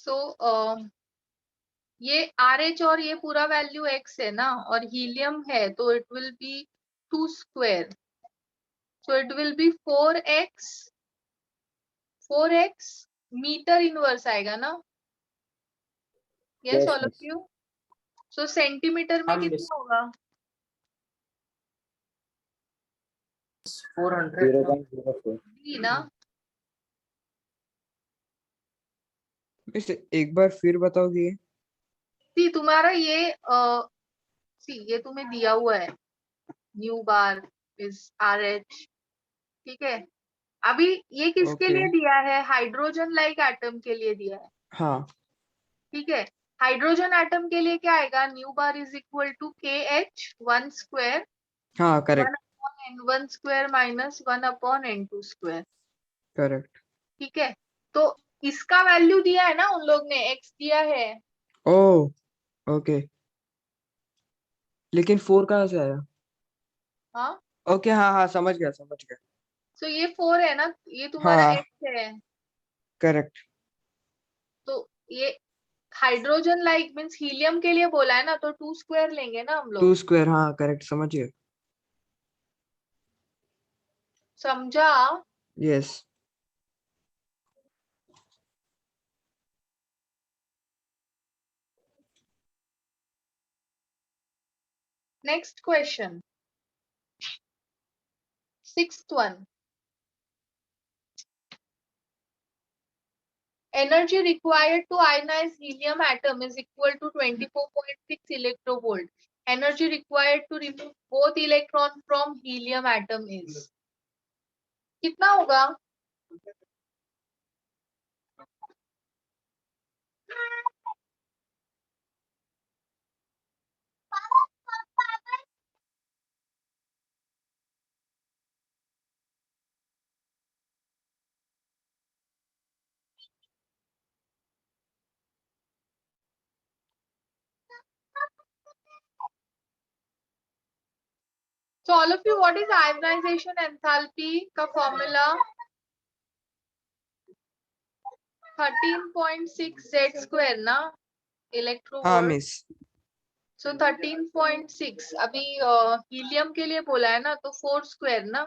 So ये RH और ये पूरा वैल्यू X है ना और हीलियम है तो it will be 2 square. So it will be 4x meter inverse आएगा ना? Yes, Yes, all of miss. you. So centimetre में हाँ, miss. कितना होगा? 400. 0.04. D ना? मिस एक बार फिर बताओगे? सी तुम्हारा ये ये तुम्हें दिया हुआ है न्यू बार इज RH, ठीक है? अभी ये किसके Okay. लिए दिया है? हाइड्रोजन लाइक एटम के लिए दिया है, हाँ ठीक है? हाइड्रोजन एटम के लिए क्या आएगा? Nu bar is equal to KH 1 square हाँ 1 correct upon N1 square minus 1 upon N2 square, correct. ठीक है? तो इसका वैल्यू दिया है ना उन लोग ने, X दिया है. Oh okay. लेकिन 4 कहाँ से आया? हाँ, ओके हाँ हाँ समझ गया समझ गया. तो ये 4 है ना, ये तुम्हारा हाँ X है. करेक्ट. तो ये हाइड्रोजन लाइक मीन्स हीलियम के लिए बोला है ना, तो 2 स्क्वायर लेंगे ना हम 2 लोग. स्क्वायर हाँ करेक्ट समझ गया. समझा? Yes. Next question, sixth one. Energy required to ionize helium atom is equal to 24.6 electrovolt. Energy required to remove both electron from helium atom is कितना होगा? So all of you, what is ionization enthalpy का formula? 13.6 Z square ना हाँ electrovolt. Miss. So 13.6 अभी helium के लिए बोला है ना, तो 4 स्क्वायर ना,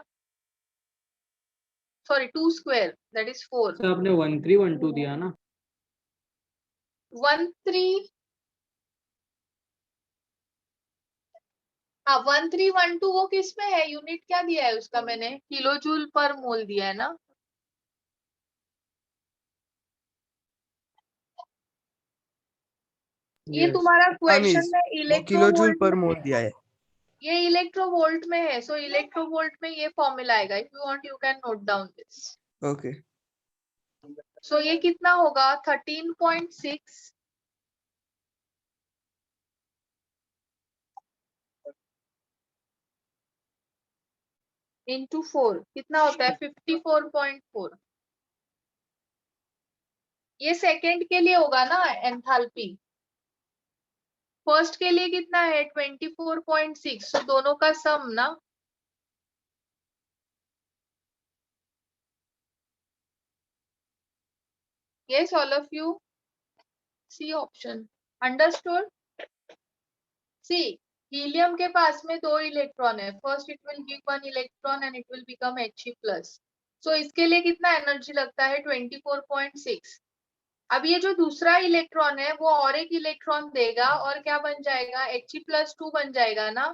sorry 2 square, that is 4. Sir आपने 1312 दिया ना? 13 हाँ 1312 वो किस में है? यूनिट क्या दिया है उसका? मैंने किलोजूल पर मोल दिया है ना. ये Yes. तुम्हारा हाँ क्वेश्चन मिस में वो किलोजूल इलेक्ट्रोवोल्ट पर में मोल है. दिया है. ये इलेक्ट्रोवोल्ट में है, सो इलेक्ट्रोवोल्ट में ये फॉर्मूला आएगा. If you want you can note down this. Okay so ये कितना होगा 13.6 इंटू 4 कितना होता है 54.4। ये सेकंड के लिए होगा ना एंथैल्पी। फर्स्ट के लिए कितना है 24.6। तो दोनों का सम ना। Yes, all of you. C option. Understood? See, helium के पास में 2 इलेक्ट्रॉन है। First it will give 1 electron and it will become He+। सो इसके लिए कितना एनर्जी लगता है 24.6। अब ये जो दूसरा इलेक्ट्रॉन है वो और एक इलेक्ट्रॉन देगा और क्या बन जाएगा He+2 बन जाएगा ना।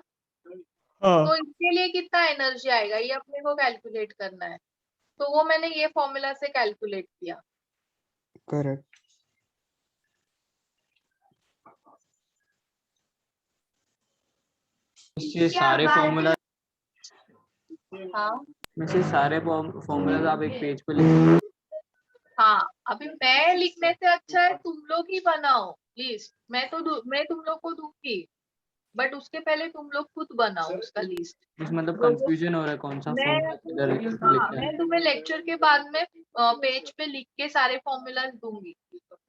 तो इसके लिए कितना एनर्जी आएगा ये अपने को कैलकुलेट करना है। तो वो मैंने ये फॉर्मूला से कैलकुलेट किया। करेक्ट। ये सारे फॉर्मूला हाँ में से सारे फॉर्मूलाज आप एक पेज पे लिख। हाँ, अभी मैं लिखने से अच्छा है तुम लोग ही बनाओ लिस्ट। मैं तुम लोग को दूंगी, बट उसके पहले तुम लोग खुद बनाओ उसका लिस्ट। मतलब कंफ्यूजन हो रहा है कौन सा मैं फॉर्मूला किधर हाँ लिखना है। मैं तुम्हें लेक्चर के बाद में पेज पे लिख के सारे फॉर्मूलाज दूंगी,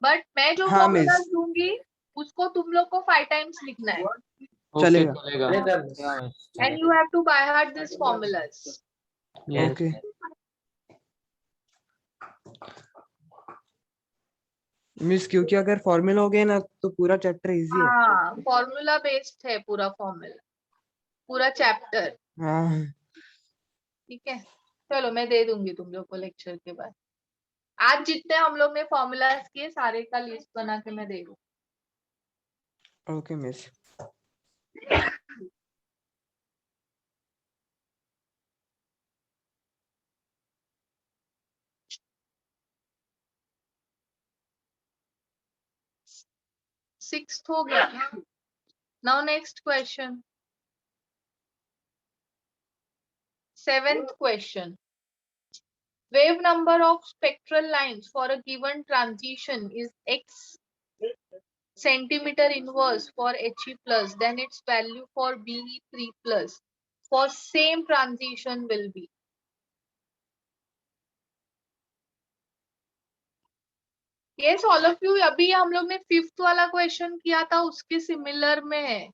बट मैं जो हाँ फॉर्मूलाज मिस, दूंगी उसको तुम लोग को 5 टाइम्स लिखना है ओके चलेगा। चलेगा। And you have to by heart this formulas. Yes. Okay miss, क्योंकि अगर फॉर्मूला हो गया ना तो पूरा चैप्टर इजी है। हाँ, फॉर्मूला बेस्ड है पूरा फॉर्मूला, पूरा चैप्टर। हाँ ठीक है, चलो मैं दे दूंगी तुम लोग को लेक्चर के बाद। आज जितने हम लोग ने फॉर्मूलाज किए सारे का लिस्ट बना के मैं दे दूँ। Okay miss. सिक्स्थ हो गया। Now next question, 7th question. Wave number of spectral lines for a given transition is x centimeter inverse for He plus, then its value for Be3 plus for same transition will be. Yes, all of you. अभी हम लोग ने 5th वाला question किया था उसके similar में है,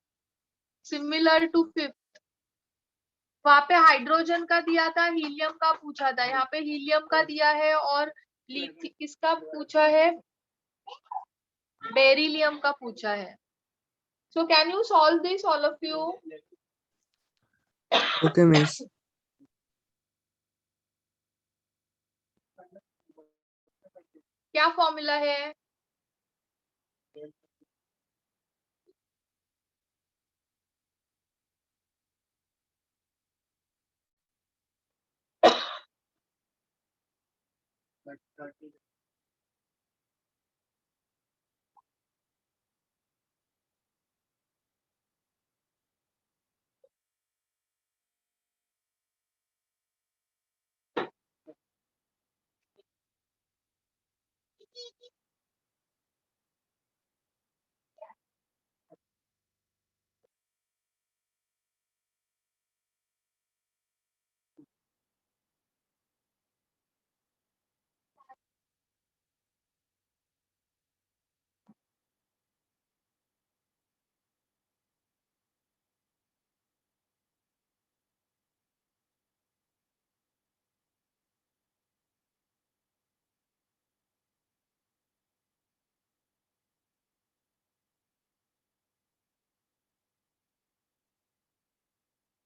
सिमिलर टू 5th। वहां पे हाइड्रोजन का दिया था, हीलियम का पूछा था। यहाँ पे हीलियम का दिया है और किसका पूछा है, बेरिलियम का पूछा है। So can you solve this all of you? Okay miss. क्या फॉर्मूला है?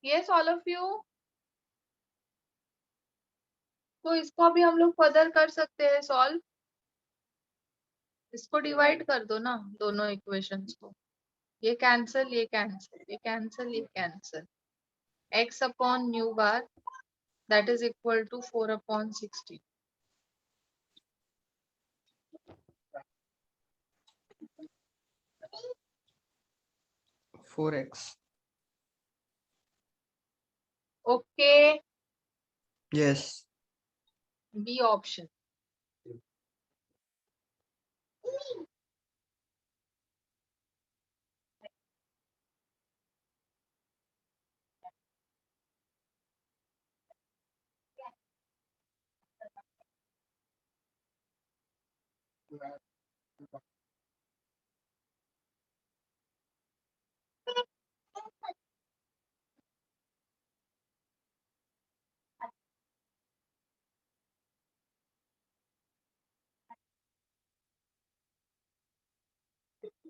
Yes, all of you. तो इसको अभी हम लोग फर्दर कर सकते हैं सॉल्व। इसको डिवाइड कर दो ना दोनों इक्वेशंस को। ये कैंसिल, ये कैंसिल, ये कैंसिल, ये cancel. x upon nu bar that is equal to 4/16। 4x। Okay, yes. B option.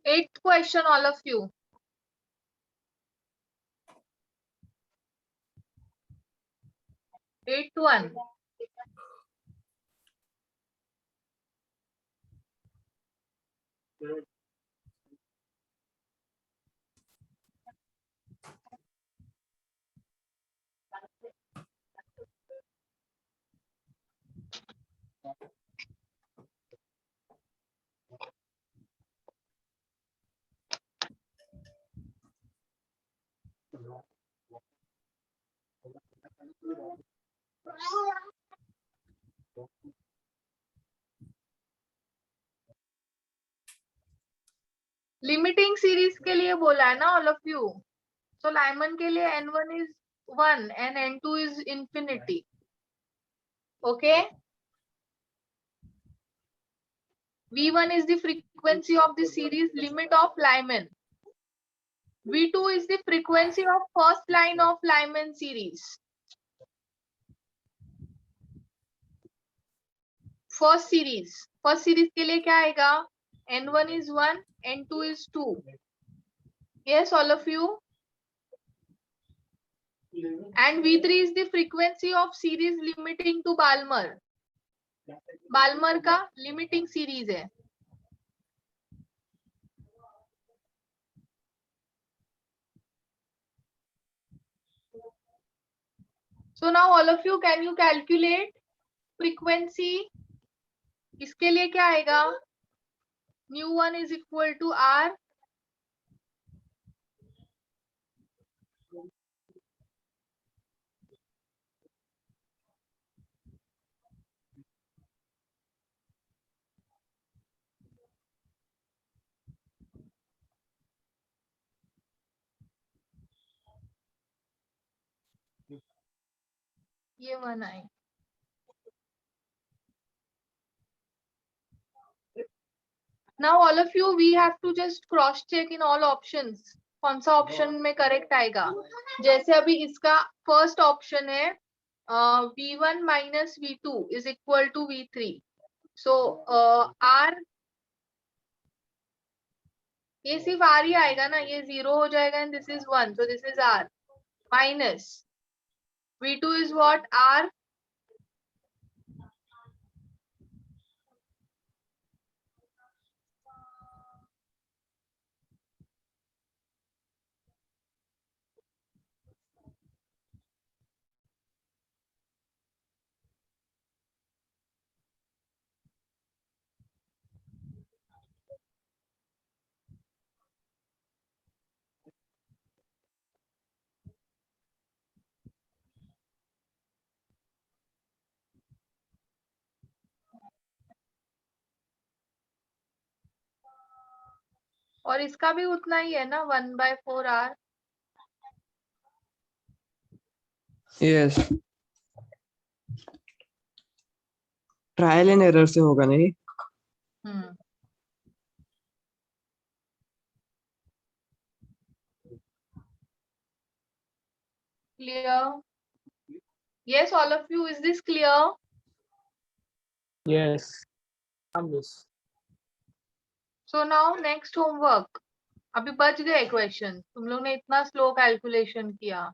Eighth question, all of you. Eighth one. Limiting series के लिए बोला है ना all of you. So Lyman के लिए n1 is 1 and n2 is infinity. Okay. V1 is the frequency of the series limit of Lyman. V2 is the frequency of first line of Lyman series. First series के लिए क्या आएगा? n1 is 1, n2 is 2. Yes, all of you. And V3 is the frequency of series limiting to Balmer. Balmer का limiting series है. So now all of you, can you calculate frequency? इसके लिए क्या आएगा? mu1 is equal to r. ये 1 आए. Now all of you, we have to just cross check in all options. कौन सा ऑप्शन में करेक्ट आएगा? जैसे अभी इसका फर्स्ट ऑप्शन है v1 minus v2 is equal to v3. So r, ये सिर्फ r ही आएगा ना, ये 0 हो जाएगा and this is 1, so this is r minus v2 is what? r और इसका भी उतना ही है ना, 1/4r. Yes, trial and error से होगा नहीं? Clear? Yes, all of you, is this clear? Yes. So now next homework. अभी बच गए क्वेश्चन. तुम लोग ने इतना स्लो कैलकुलेशन किया.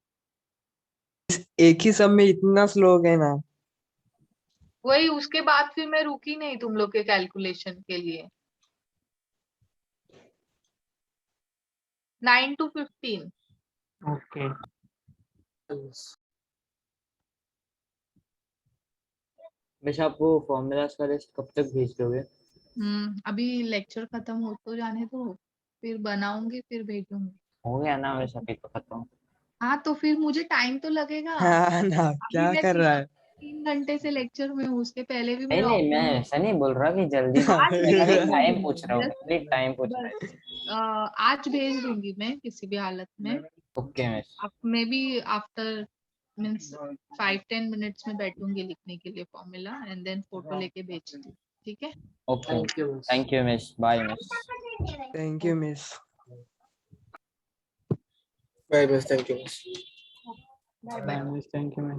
एक ही सब में इतना स्लो हो गए ना. वही, उसके बाद फिर मैं रुकी नहीं तुम लोग के कैलकुलेशन के लिए. 9 to 15. Okay. वैसे आप वो फॉर्मूलाज का लिस्ट कब तक भेज दोगे? अभी लेक्चर खत्म हो तो जाने दो, फिर बनाऊंगी, फिर भेजूंगी. हो गया ना वैसे अभी तो खत्म. हाँ तो फिर मुझे टाइम तो लगेगा. हाँ ना, क्या मैं कर रहा है? 3 घंटे से लेक्चर में हूँ, उसके पहले भी नहीं नहीं, मैं ऐसा नहीं बोल रहा कि जल्दी. आज भेज टाइम पूछ रहा हूँ, दूंगी. टाइम पूछ रहा है. आज भेज दूंगी मैं किसी भी हालत में. Okay miss. May be after means 5-10 minutes में बैठूंगी लिखने के लिए फॉर्मूला, एंड देन फोटो लेके भेजती हूँ. ठीक है। Okay Thank you, miss. Thank you miss bye miss Thank you, miss. Bye, miss. Thank you, miss. Bye bye. Bye, miss. Thank you, miss.